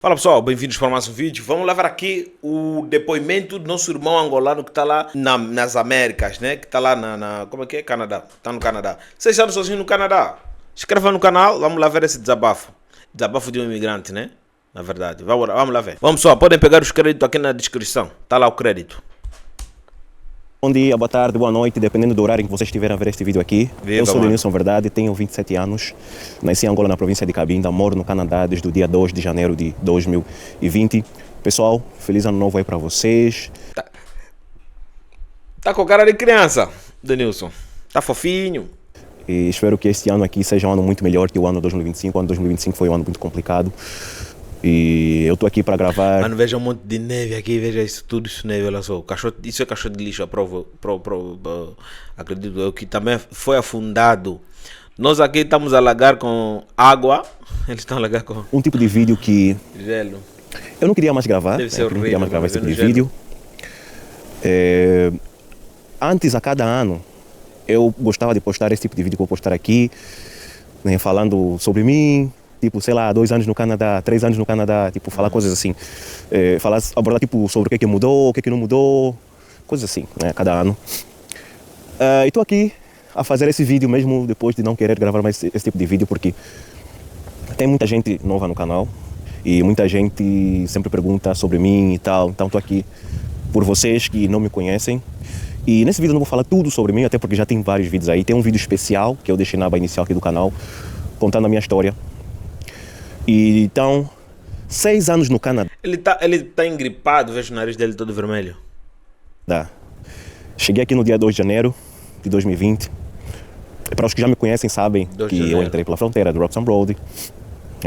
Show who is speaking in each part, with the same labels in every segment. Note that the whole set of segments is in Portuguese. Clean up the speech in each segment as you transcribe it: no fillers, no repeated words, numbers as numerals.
Speaker 1: Fala pessoal, bem-vindos para mais um vídeo. Vamos levar aqui o depoimento do nosso irmão angolano que está lá nas Américas, né? Que está lá como é que é? Canadá. Está no Canadá. Vocês estão sozinhos no Canadá? Inscreva no canal, vamos lá ver esse desabafo. Desabafo de um imigrante, né? Na verdade. Vamos lá ver. Vamos só, podem pegar os créditos aqui na descrição. Está lá o crédito.
Speaker 2: Bom dia, boa tarde, boa noite, dependendo do horário em que vocês estiverem a ver este vídeo aqui.
Speaker 1: Viva,
Speaker 2: Eu sou
Speaker 1: mano.
Speaker 2: Denilson Verdade, tenho 27 anos, nasci em Angola, na província de Cabinda, moro no Canadá desde o dia 2 de janeiro de 2020. Pessoal, feliz ano novo aí para vocês.
Speaker 1: Tá com cara de criança, Denilson. Tá fofinho.
Speaker 2: E espero que este ano aqui seja um ano muito melhor que o ano 2025. O ano 2025 foi um ano muito complicado. E eu estou aqui para gravar.
Speaker 1: Mano, veja um monte de neve aqui, veja isso, tudo isso neve, olha só. Isso é caixote de lixo, acredito eu, que também foi afundado. Nós aqui estamos a alagar com água, eles estão a alagar com
Speaker 2: Um tipo de vídeo que
Speaker 1: gelo.
Speaker 2: eu não queria mais gravar.
Speaker 1: Deve ser
Speaker 2: Eu não queria mais
Speaker 1: horrível,
Speaker 2: gravar esse tipo de
Speaker 1: gelo.
Speaker 2: vídeo. Antes, a cada ano, eu gostava de postar esse tipo de vídeo que eu vou postar aqui, né, falando sobre mim, tipo, sei lá, 2 anos no Canadá, 3 anos no Canadá, tipo, falar coisas assim. Abordar, tipo, sobre o que mudou, o que não mudou, coisas assim, né, a cada ano. E estou aqui a fazer esse vídeo mesmo depois de não querer gravar mais esse tipo de vídeo, porque tem muita gente nova no canal e muita gente sempre pergunta sobre mim e tal, então estou aqui por vocês que não me conhecem. E nesse vídeo eu não vou falar tudo sobre mim, até porque já tem vários vídeos aí. Tem um vídeo especial que eu deixei na aba inicial aqui do canal, contando a minha história. E então, 6 anos no Canadá.
Speaker 1: Ele tá engripado, vejo o nariz dele todo vermelho.
Speaker 2: Cheguei aqui no dia 2 de janeiro de 2020. Para os que já me conhecem sabem
Speaker 1: 2 de
Speaker 2: que eu
Speaker 1: janeiro.
Speaker 2: entrei pela fronteira do Roxham Road,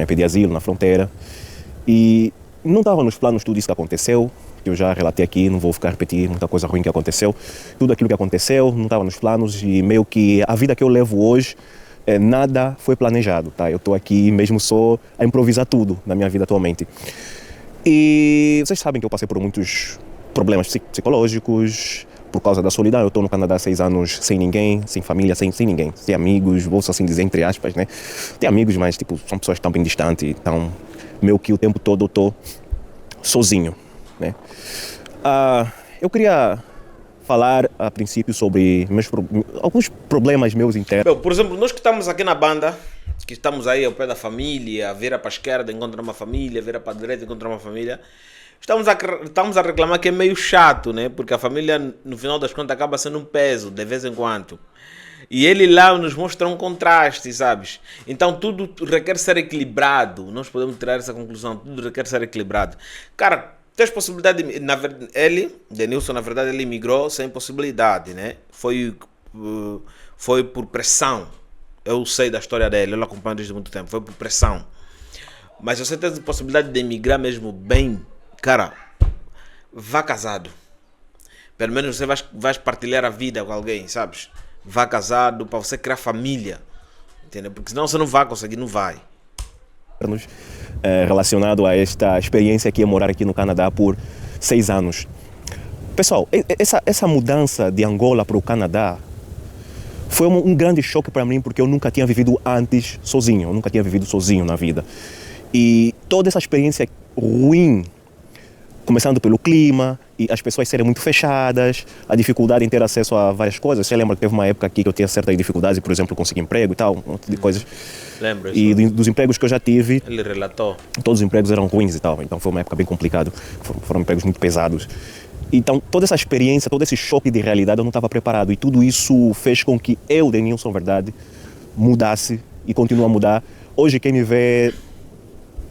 Speaker 2: pedi asilo na fronteira. E não estava nos planos tudo isso que aconteceu, que eu já relatei aqui, não vou ficar repetir muita coisa ruim que aconteceu. Tudo aquilo que aconteceu não estava nos planos e meio que a vida que eu levo hoje, nada foi planejado, tá? Eu estou aqui mesmo só a improvisar tudo na minha vida atualmente. E vocês sabem que eu passei por muitos problemas psicológicos por causa da solidão. Eu estou no Canadá há 6 anos sem ninguém, sem família, sem ninguém. Sem amigos, vou assim dizer entre aspas, né? Tenho amigos, mas tipo, são pessoas que estão bem distantes, então meio que o tempo todo eu estou sozinho, né? Eu queria falar a princípio sobre alguns problemas meus internos.
Speaker 1: Bom, por exemplo, nós que estamos aqui na banda, que estamos aí ao pé da família, vira para a esquerda, encontra uma família, vira para a direita, encontra uma família. Estamos a reclamar que é meio chato, né? Porque a família, no final das contas, acaba sendo um peso, de vez em quando. E ele lá nos mostra um contraste, sabes? Então tudo requer ser equilibrado. Nós podemos tirar essa conclusão. Tudo requer ser equilibrado. Cara, tens possibilidade de... Denilson, na verdade, ele imigrou sem possibilidade, né? Foi por pressão. Eu sei da história dele, eu acompanho desde muito tempo. Foi por pressão. Mas se você tem a possibilidade de emigrar mesmo bem, cara, vá casado. Pelo menos você vai partilhar a vida com alguém, sabes? Vá casado para você criar família. Entendeu? Porque senão você não vai conseguir, não vai.
Speaker 2: Relacionado a esta experiência que é morar aqui no Canadá por 6 anos. Pessoal, essa mudança de Angola para o Canadá foi um grande choque para mim, porque eu nunca tinha vivido antes sozinho, eu nunca tinha vivido sozinho na vida. E toda essa experiência ruim, começando pelo clima, e as pessoas serem muito fechadas, a dificuldade em ter acesso a várias coisas. Você lembra que teve uma época aqui que eu tinha certas dificuldades, por exemplo, conseguir emprego e tal, um monte de coisas.
Speaker 1: Lembra?
Speaker 2: E dos empregos que eu já tive,
Speaker 1: Ele relatou.
Speaker 2: todos os empregos eram ruins e tal, então foi uma época bem complicada, foram empregos muito pesados. Então toda essa experiência, todo esse choque de realidade eu não estava preparado, e tudo isso fez com que eu, Denilson Verdade, mudasse e continue a mudar. Hoje quem me vê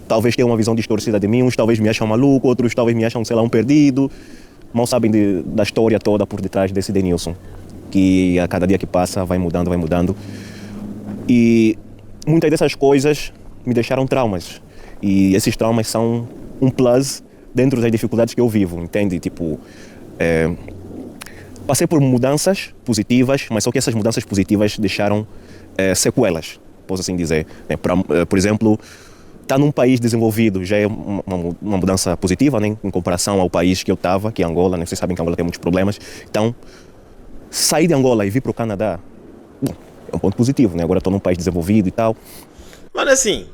Speaker 2: talvez tenha uma visão distorcida de mim, uns talvez me acham maluco, outros talvez me acham, sei lá, um perdido, mal sabem da história toda por detrás desse Denilson, que a cada dia que passa vai mudando, vai mudando. E muitas dessas coisas me deixaram traumas, e esses traumas são um plus dentro das dificuldades que eu vivo, entende? Tipo, passei por mudanças positivas, mas só que essas mudanças positivas deixaram sequelas, posso assim dizer. Por exemplo, estar num país desenvolvido já é uma mudança positiva, né? Em comparação ao país que eu estava, que é Angola, né? Vocês sabem que Angola tem muitos problemas. Então, sair de Angola e vir para o Canadá, bom, é um ponto positivo, né? Agora estou num país desenvolvido e tal.
Speaker 1: Mano, assim,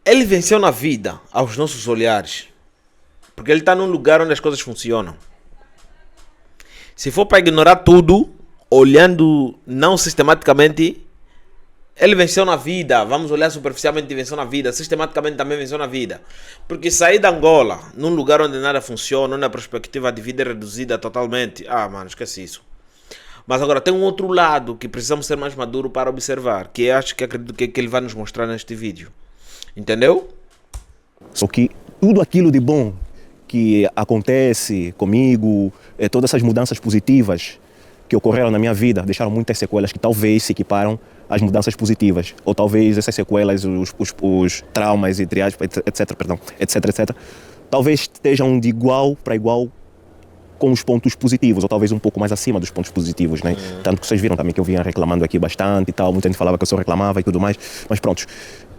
Speaker 1: Ele venceu na vida, aos nossos olhares. Porque ele está num lugar onde as coisas funcionam. Se for para ignorar tudo, olhando não sistematicamente, ele venceu na vida. Vamos olhar superficialmente e venceu na vida. Sistematicamente também venceu na vida. Porque sair da Angola, num lugar onde nada funciona, onde a perspectiva de vida é reduzida totalmente. Ah, mano, esquece isso. Mas agora tem um outro lado que precisamos ser mais maduro para observar. Que acredito que ele vai nos mostrar neste vídeo. Entendeu?
Speaker 2: Só que tudo aquilo de bom que acontece comigo, todas essas mudanças positivas que ocorreram na minha vida, deixaram muitas sequelas que talvez se equiparam às mudanças positivas. Ou talvez essas sequelas, os traumas, etc, etc, talvez estejam de igual para igual com os pontos positivos, ou talvez um pouco mais acima dos pontos positivos, né? Tanto que vocês viram também que eu vinha reclamando aqui bastante e tal, muita gente falava que eu só reclamava e tudo mais, mas pronto.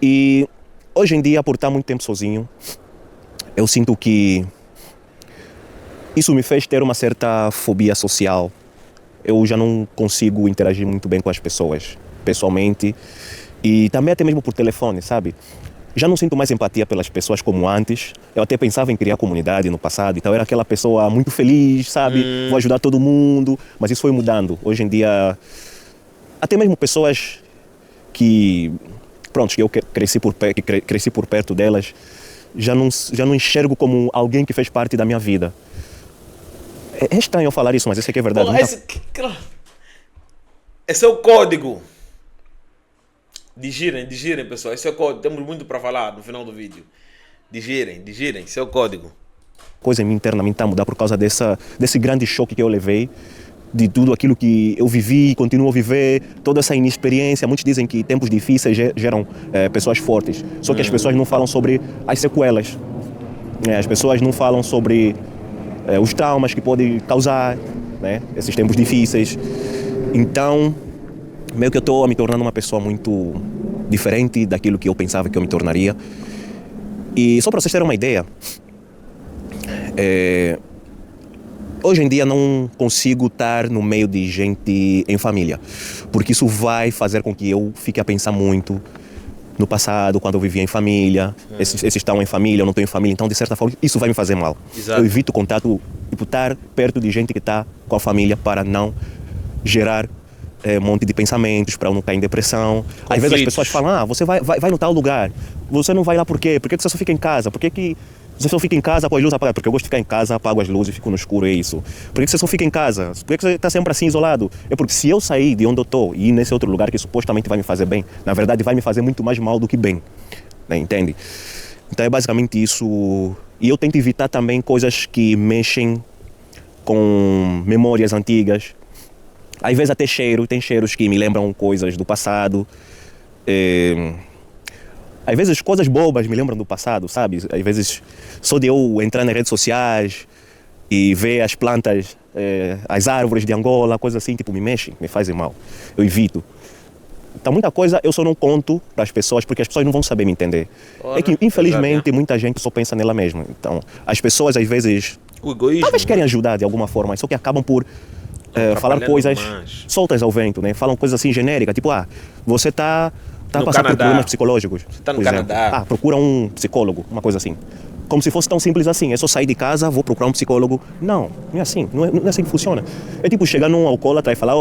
Speaker 2: E hoje em dia, por estar muito tempo sozinho, eu sinto que isso me fez ter uma certa fobia social. Eu já não consigo interagir muito bem com as pessoas, pessoalmente, e também até mesmo por telefone, sabe? Já não sinto mais empatia pelas pessoas como antes. Eu até pensava em criar comunidade no passado, então era aquela pessoa muito feliz, sabe? Vou ajudar todo mundo, mas isso foi mudando. Hoje em dia, até mesmo pessoas que, pronto, que eu cresci por perto delas, já não enxergo como alguém que fez parte da minha vida. É estranho eu falar isso, mas isso aqui é verdade.
Speaker 1: Esse é o código. Digirem, pessoal. Esse é o código. Temos muito para falar no final do vídeo. Digirem. Esse é o código.
Speaker 2: Coisa em mim internamente está a mudar por causa desse grande choque que eu levei, de tudo aquilo que eu vivi e continuo a viver, toda essa inexperiência. Muitos dizem que tempos difíceis geram pessoas fortes. Só que as pessoas não falam sobre as sequelas. As pessoas não falam sobre os traumas que podem causar, né, esses tempos difíceis. Então, meio que eu estou me tornando uma pessoa muito diferente daquilo que eu pensava que eu me tornaria. E só para vocês terem uma ideia, hoje em dia não consigo estar no meio de gente em família, porque isso vai fazer com que eu fique a pensar muito no passado, quando eu vivia em família, esses estão em família, eu não estou em família, então de certa forma isso vai me fazer mal.
Speaker 1: Exato.
Speaker 2: Eu evito contato, tipo, estar perto de gente que está com a família para não gerar um monte de pensamentos, para eu não cair em depressão.
Speaker 1: Conflitos.
Speaker 2: Às vezes as pessoas falam, você vai no tal lugar, você não vai lá por quê? Por que você só fica em casa? Por que você só fica em casa com as luzes apagadas? Porque eu gosto de ficar em casa, apago as luzes e fico no escuro, é isso. Por que você só fica em casa? Por que você está sempre assim isolado? É porque se eu sair de onde eu estou e ir nesse outro lugar que supostamente vai me fazer bem, na verdade vai me fazer muito mais mal do que bem, né? Entende? Então é basicamente isso. E eu tento evitar também coisas que mexem com memórias antigas. Às vezes até tem cheiros que me lembram coisas do passado. Às vezes coisas bobas me lembram do passado, sabe? Às vezes só de eu entrar nas redes sociais e ver as plantas, as árvores de Angola, coisas assim, tipo, me mexem, me fazem mal. Eu evito. Então muita coisa eu só não conto para as pessoas porque as pessoas não vão saber me entender. É que infelizmente muita gente só pensa nela mesma. Então as pessoas às vezes
Speaker 1: o egoísmo,
Speaker 2: talvez querem ajudar de alguma forma, só que acabam por falar coisas soltas ao vento, né? Falam coisas assim genéricas, tipo, você tá passando por problemas psicológicos.
Speaker 1: Você tá no Canadá.
Speaker 2: Procura um psicólogo, uma coisa assim. Como se fosse tão simples assim, é só sair de casa, vou procurar um psicólogo. Não é assim, não é assim que funciona. É tipo chegar num alcoólatra e falar,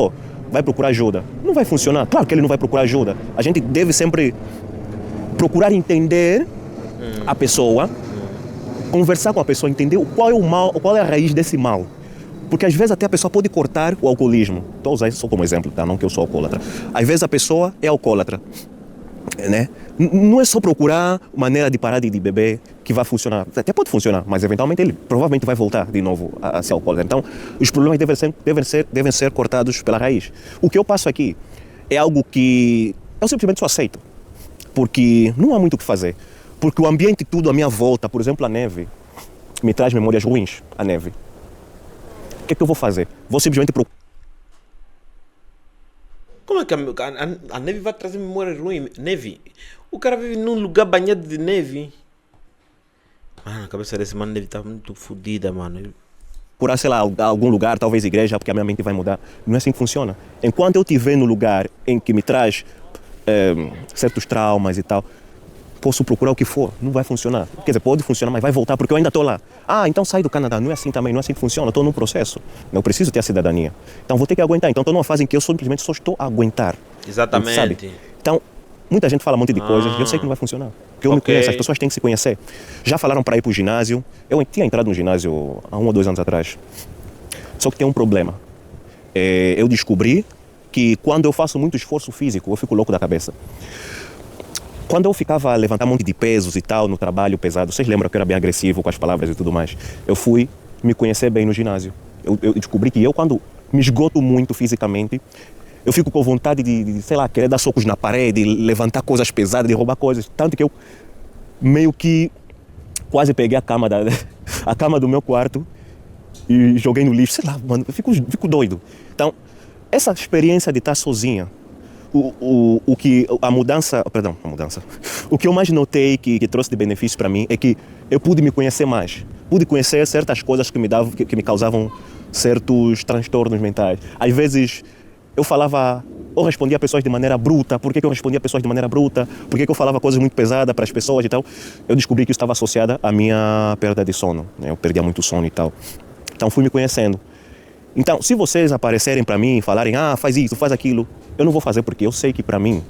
Speaker 2: vai procurar ajuda. Não vai funcionar, claro que ele não vai procurar ajuda. A gente deve sempre procurar entender a pessoa, conversar com a pessoa, entender qual é o mal, qual é a raiz desse mal. Porque às vezes até a pessoa pode cortar o alcoolismo. Estou a usar isso só como exemplo, tá? Não que eu sou alcoólatra. Às vezes a pessoa é alcoólatra, né? Não é só procurar maneira de parar de beber que vai funcionar. Até pode funcionar, mas eventualmente ele provavelmente vai voltar de novo a ser alcoólatra. Então, os problemas devem ser cortados pela raiz. O que eu passo aqui é algo que eu simplesmente só aceito. Porque não há muito o que fazer. Porque o ambiente tudo à minha volta, por exemplo, a neve, me traz memórias ruins, a neve. O que é que eu vou fazer? Vou simplesmente procurar.
Speaker 1: Como é que a neve vai trazer memória ruim? Neve? O cara vive num lugar banhado de neve. Mano, a cabeça desse mano deve estar muito fodida, mano.
Speaker 2: Procurar, sei lá, algum lugar, talvez igreja, porque a minha mente vai mudar. Não é assim que funciona. Enquanto eu estiver no lugar em que me traz certos traumas e tal, posso procurar o que for, não vai funcionar. Quer dizer, pode funcionar, mas vai voltar porque eu ainda estou lá. Ah, então sai do Canadá. Não é assim também, não é assim que funciona. Eu estou num processo. Eu preciso ter a cidadania. Então vou ter que aguentar. Então estou numa fase em que eu simplesmente só estou a aguentar.
Speaker 1: Exatamente.
Speaker 2: Sabe? Então, muita gente fala um monte de coisas e eu sei que não vai funcionar. Porque eu me conheço, as pessoas têm que se conhecer. Já falaram para ir para o ginásio. Eu tinha entrado no ginásio há 1 ou 2 anos atrás. Só que tem um problema. Eu descobri que quando eu faço muito esforço físico, eu fico louco da cabeça. Quando eu ficava a levantar um monte de pesos e tal, no trabalho pesado, vocês lembram que eu era bem agressivo com as palavras e tudo mais, eu fui me conhecer bem no ginásio. Eu descobri que eu, quando me esgoto muito fisicamente, eu fico com vontade de, sei lá, querer dar socos na parede, levantar coisas pesadas, de roubar coisas. Tanto que eu meio que quase peguei a cama do meu quarto e joguei no lixo. Sei lá, mano, eu fico doido. Então, essa experiência de estar sozinha, a mudança, o que eu mais notei que trouxe de benefício para mim é que eu pude me conhecer mais, pude conhecer certas coisas que me causavam certos transtornos mentais. Às vezes eu falava ou respondia a pessoas de maneira bruta. Por que eu respondia a pessoas de maneira bruta? Por que eu falava coisas muito pesadas para as pessoas e tal? Eu descobri que isso estava associado à minha perda de sono, né? Eu perdia muito sono e tal. Então fui me conhecendo. Então, se vocês aparecerem para mim e falarem, faz isso, faz aquilo, eu não vou fazer porque eu sei que para mim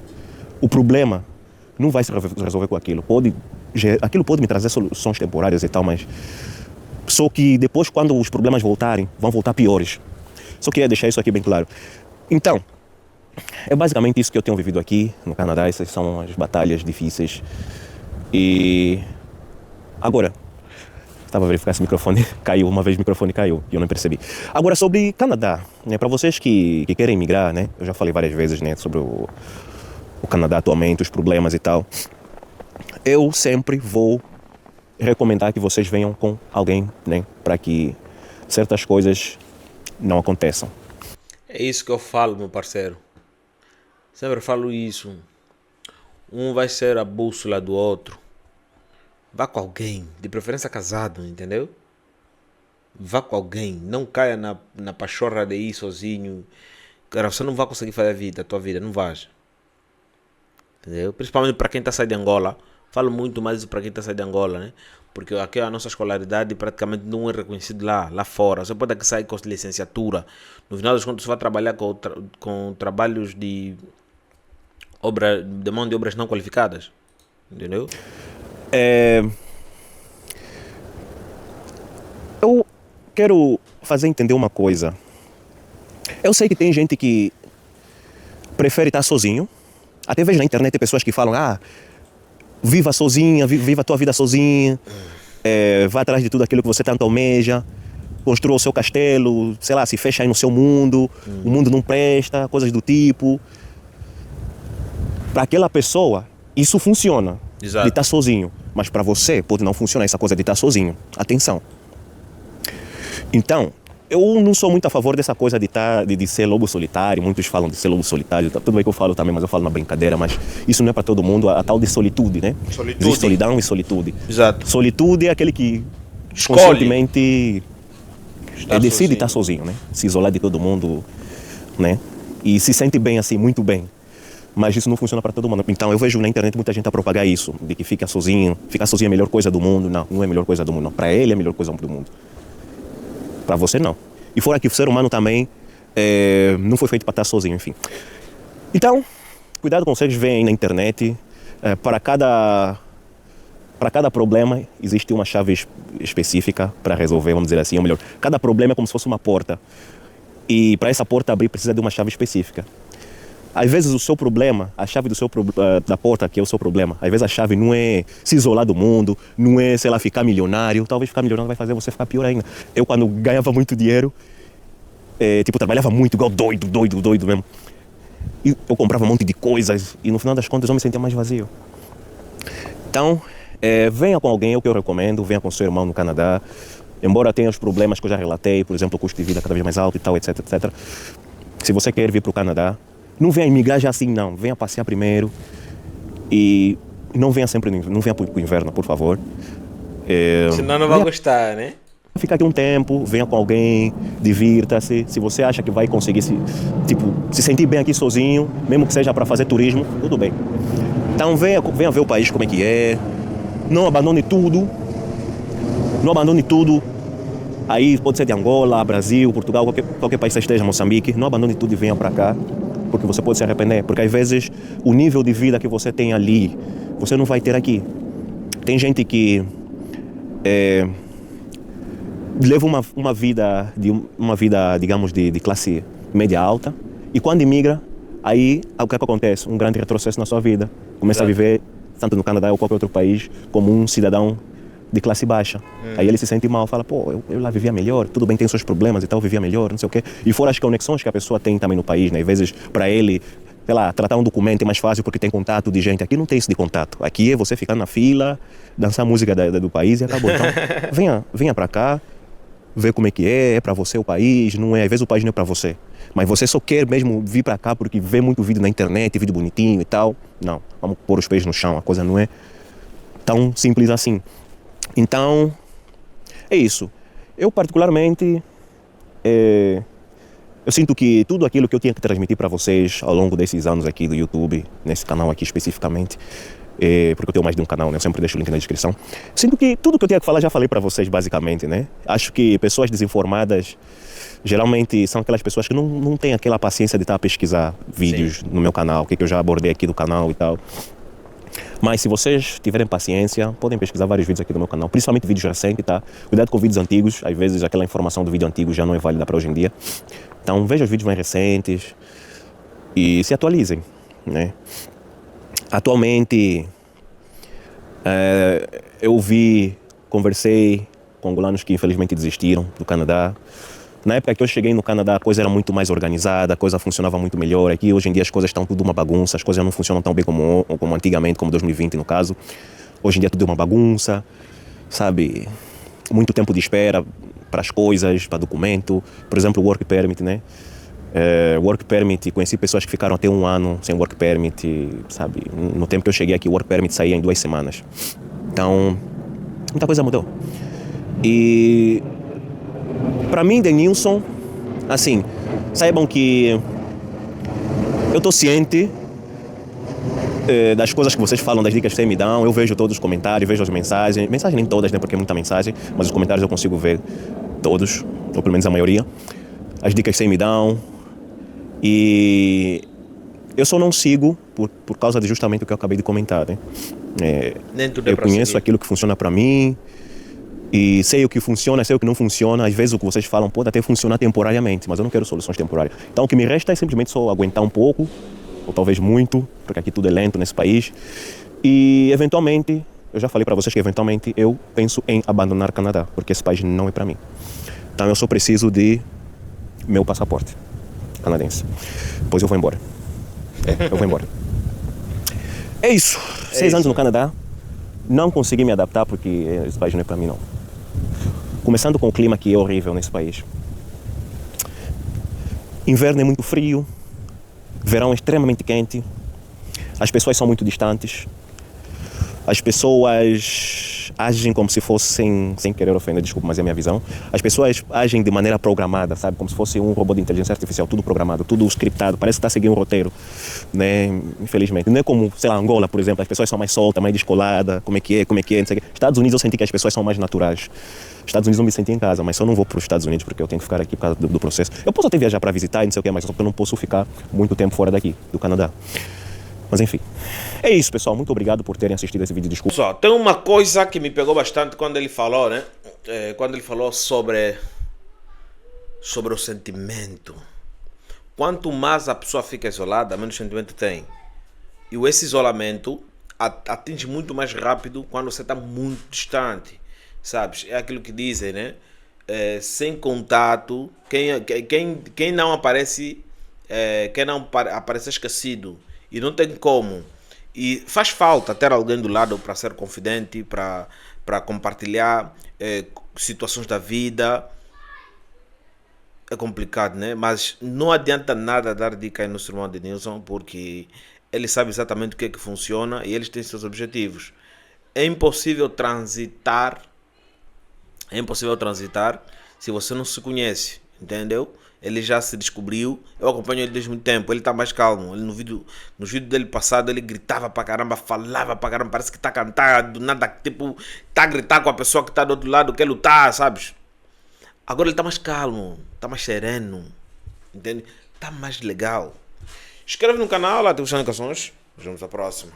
Speaker 2: o problema não vai se resolver com aquilo. Aquilo pode me trazer soluções temporárias e tal, mas só que depois, quando os problemas voltarem, vão voltar piores. Só queria deixar isso aqui bem claro. Então, é basicamente isso que eu tenho vivido aqui no Canadá. Essas são as batalhas difíceis. E agora, estava a verificar se o microfone caiu. Uma vez o microfone caiu e eu não percebi. Agora, sobre Canadá, né, para vocês que querem migrar, né, eu já falei várias vezes, né, sobre o Canadá atualmente, os problemas e tal. Eu sempre vou recomendar que vocês venham com alguém, né, para que certas coisas não aconteçam.
Speaker 1: É isso que eu falo, meu parceiro. Sempre falo isso. Um vai ser a bússola do outro. Vá com alguém, de preferência casado, entendeu? Vá com alguém, não caia na pachorra de ir sozinho. Cara, você não vai conseguir fazer a tua vida, não vais. Entendeu? Principalmente para quem está saindo de Angola. Falo muito mais isso para quem está saindo de Angola, né? Porque aqui a nossa escolaridade praticamente não é reconhecida lá fora. Você pode aqui sair com licenciatura. No final das contas, você vai trabalhar com trabalhos de mão de obras não qualificadas. Entendeu?
Speaker 2: Eu quero fazer entender uma coisa. Eu sei que tem gente que prefere estar sozinho. Até vejo na internet pessoas que falam, viva sozinha, viva a tua vida sozinha, vá atrás de tudo aquilo que você tanto almeja, construa o seu castelo, sei lá, se fecha aí no seu mundo, o mundo não presta, coisas do tipo. Para aquela pessoa, isso funciona,
Speaker 1: Exato.
Speaker 2: de estar sozinho. Mas para você, pode não funcionar essa coisa de estar sozinho. Atenção. Então, eu não sou muito a favor dessa coisa de ser lobo solitário. Muitos falam de ser lobo solitário. Tudo bem que eu falo também, mas eu falo na brincadeira. Mas isso não é para todo mundo, a tal de solitude, né?
Speaker 1: Solitude.
Speaker 2: Existe solidão e solitude.
Speaker 1: Exato.
Speaker 2: Solitude é aquele que
Speaker 1: Escolhe.
Speaker 2: conscientemente decide
Speaker 1: sozinho.
Speaker 2: estar sozinho, né? Se isolar de todo mundo, né? E se sente bem assim, muito bem. Mas isso não funciona para todo mundo. Então eu vejo na internet muita gente a propagar isso, de que ficar sozinho é a melhor coisa do mundo. Não é a melhor coisa do mundo. Para ele é a melhor coisa do mundo. Para você não. E fora que o ser humano também não foi feito para estar sozinho, enfim. Então, cuidado com vocês veem na internet. Para cada problema existe uma chave específica para resolver, vamos dizer assim. Ou melhor, cada problema é como se fosse uma porta. E para essa porta abrir precisa de uma chave específica. Às vezes o seu problema, a chave da porta que é o seu problema, às vezes a chave não é se isolar do mundo, não é, sei lá, ficar milionário. Talvez ficar milionário vai fazer você ficar pior ainda. Eu, quando ganhava muito dinheiro, trabalhava muito, igual doido mesmo. E eu comprava um monte de coisas e no final das contas eu me sentia mais vazio. Então, venha com alguém, é o que eu recomendo, venha com seu irmão no Canadá. Embora tenha os problemas que eu já relatei, por exemplo, o custo de vida cada vez mais alto e tal, etc, etc. Se você quer vir para o Canadá, não venha imigrar já assim, não. Venha passear primeiro e não venha para o inverno, por favor.
Speaker 1: Senão não vai gostar, né?
Speaker 2: Fica aqui um tempo, venha com alguém, divirta-se. Se você acha que vai conseguir se sentir bem aqui sozinho, mesmo que seja para fazer turismo, tudo bem. Então venha ver o país como é que é. Não abandone tudo. Não abandone tudo. Aí pode ser de Angola, Brasil, Portugal, qualquer país que esteja, Moçambique. Não abandone tudo e venha para cá. Porque você pode se arrepender. Porque às vezes o nível de vida que você tem ali, você não vai ter aqui. Tem gente que leva uma vida, digamos, de classe média alta. E quando imigra, aí o que acontece? Um grande retrocesso na sua vida. Começa a viver, tanto no Canadá ou qualquer outro país, como um cidadão de classe baixa. Aí ele se sente mal, fala, pô, eu lá vivia melhor, tudo bem, tem seus problemas e tal, vivia melhor, não sei o quê. E fora as conexões que a pessoa tem também no país, né? Às vezes, para ele, sei lá, tratar um documento é mais fácil porque tem contato de gente. Aqui não tem isso de contato. Aqui é você ficar na fila, dançar a música do país e acabou. Então, venha para cá, ver como é que é para você o país, não é, às vezes o país não é para você. Mas você só quer mesmo vir para cá porque vê muito vídeo na internet, vídeo bonitinho e tal. Não, vamos pôr os pés no chão, a coisa não é tão simples assim. Então, é isso. Eu particularmente, eu sinto que tudo aquilo que eu tinha que transmitir para vocês ao longo desses anos aqui do YouTube, nesse canal aqui especificamente, porque eu tenho mais de um canal, né? Eu sempre deixo o link na descrição. Sinto que tudo que eu tinha que falar já falei para vocês basicamente, né? Acho que pessoas desinformadas geralmente são aquelas pessoas que não têm aquela paciência de estar a pesquisar vídeos no meu canal, o que eu já abordei aqui do canal e tal. Mas se vocês tiverem paciência, podem pesquisar vários vídeos aqui no meu canal, principalmente vídeos recentes, tá? Cuidado com vídeos antigos, às vezes aquela informação do vídeo antigo já não é válida para hoje em dia. Então vejam os vídeos mais recentes e se atualizem, né? Atualmente, eu conversei com angolanos que infelizmente desistiram do Canadá. Na época que eu cheguei no Canadá, a coisa era muito mais organizada, a coisa funcionava muito melhor. Aqui, hoje em dia, as coisas estão tudo uma bagunça, as coisas não funcionam tão bem como antigamente, como 2020, no caso. Hoje em dia, tudo é uma bagunça, sabe? Muito tempo de espera para as coisas, para documento. Por exemplo, o Work Permit, né? Work Permit, conheci pessoas que ficaram até 1 ano sem Work Permit, sabe? No tempo que eu cheguei aqui, o Work Permit saía em 2 semanas. Então, muita coisa mudou. E para mim, Denilson, assim, saibam que eu estou ciente das coisas que vocês falam, das dicas que vocês me dão. Eu vejo todos os comentários, vejo as mensagens. Mensagens nem todas, né, porque é muita mensagem, mas os comentários eu consigo ver todos, ou pelo menos a maioria. As dicas que vocês me dão. E eu só não sigo por causa de justamente o que eu acabei de comentar, né?
Speaker 1: Nem tudo é
Speaker 2: eu
Speaker 1: pra
Speaker 2: conheço
Speaker 1: seguir.
Speaker 2: aquilo que funciona para mim. E sei o que funciona, sei o que não funciona. Às vezes o que vocês falam pode até funcionar temporariamente, mas eu não quero soluções temporárias. Então o que me resta é simplesmente só aguentar um pouco, ou talvez muito, porque aqui tudo é lento nesse país. E eventualmente, eu já falei para vocês que eventualmente eu penso em abandonar o Canadá, porque esse país não é para mim. Então eu só preciso de meu passaporte canadense. Depois eu vou embora. Eu vou embora. É isso. 6 anos no Canadá. Não consegui me adaptar porque esse país não é para mim, não. Começando com o clima que é horrível nesse país. Inverno é muito frio, verão é extremamente quente, as pessoas são muito distantes, as pessoas agem como se fossem, sem querer ofender, desculpa, mas é a minha visão, as pessoas agem de maneira programada, sabe, como se fosse um robô de inteligência artificial, tudo programado, tudo scriptado, parece que está seguindo um roteiro, né, infelizmente. Não é como, sei lá, Angola, por exemplo, as pessoas são mais soltas, mais descoladas, como é que é, não sei o quê. Estados Unidos eu senti que as pessoas são mais naturais. Estados Unidos eu me senti em casa, mas só não vou para os Estados Unidos porque eu tenho que ficar aqui por causa do processo. Eu posso até viajar para visitar e não sei o que, mas só porque eu não posso ficar muito tempo fora daqui, do Canadá. Mas enfim, é isso, pessoal. Muito obrigado por terem assistido esse vídeo. Desculpa.
Speaker 1: Só, tem uma coisa que me pegou bastante quando ele falou, né? Quando ele falou sobre o sentimento. Quanto mais a pessoa fica isolada, menos sentimento tem. E esse isolamento atinge muito mais rápido quando você está muito distante. Sabes? É aquilo que dizem, né? Sem contato, quem não aparece, quem não aparece esquecido. E não tem como. E faz falta ter alguém do lado para ser confidente, para compartilhar situações da vida. É complicado, né? Mas não adianta nada dar dica aí no sermão de Nilson, porque ele sabe exatamente o que é que funciona e eles têm seus objetivos. É impossível transitar se você não se conhece, entendeu? ele já se descobriu. Eu acompanho ele desde muito tempo. Ele está mais calmo. Ele no vídeo dele passado, ele gritava pra caramba, falava pra caramba. Parece que está cantando, do nada, tipo, tá a gritar com a pessoa que está do outro lado, quer lutar, sabes? Agora ele está mais calmo, está mais sereno, entende? Está mais legal. Inscreve no canal, lá tem as notificações. Vemos a próxima.